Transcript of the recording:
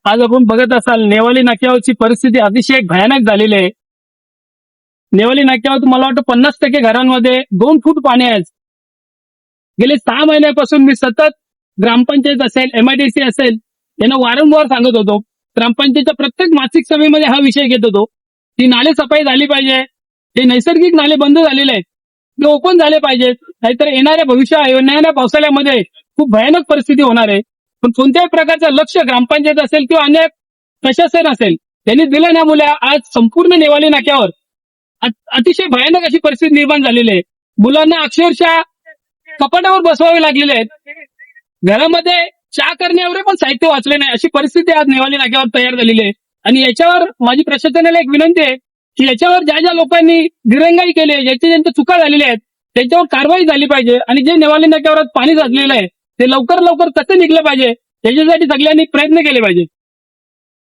आज आपण बघत असाल नेवाली नाक्यावरची परिस्थिती अतिशय भयानक झालेली आहे. नेवाली नाक्यावर मला वाटतं 50% घरांमध्ये 2 फूट पाणी आहे. गेले 6 महिन्यापासून मी सतत ग्रामपंचायत असेल, MIDC असेल यांना वारंवार सांगत होतो. ग्रामपंचायतच्या प्रत्येक मासिक सभेमध्ये हा विषय घेत होतो की नाले सफाई झाली पाहिजे. हे नैसर्गिक नाले बंद झालेले आहेत, ते ओपन झाले पाहिजेत, नाहीतर येणाऱ्या पावसाळ्यामध्ये खूप भयानक परिस्थिती होणार आहे. पण कोणत्याही प्रकारचं लक्ष ग्रामपंचायत असेल किंवा अन्य प्रशासन असेल त्यांनी दिलं त्यामुळे आज संपूर्ण नेवाली नाक्यावर अतिशय भयानक अशी परिस्थिती निर्माण झालेली आहे. मुलांना अक्षरशः कपाटावर बसवावे लागलेले आहेत. घरामध्ये चहा करण्यावर पण साहित्य वाचले नाही अशी परिस्थिती आज नेवाली नाक्यावर तयार झालेली आहे. आणि याच्यावर माझी प्रशासनाला एक विनंती आहे की याच्यावर ज्या लोकांनी दिरंगाई केली आहे, ज्यांच्या चुका झालेल्या आहेत त्यांच्यावर कारवाई झाली पाहिजे. आणि जे नेवाली नाक्यावर पाणी साचलेलं आहे ते लवकर कसं निघलं पाहिजे याच्यासाठी सगळ्यांनी प्रयत्न केले पाहिजे.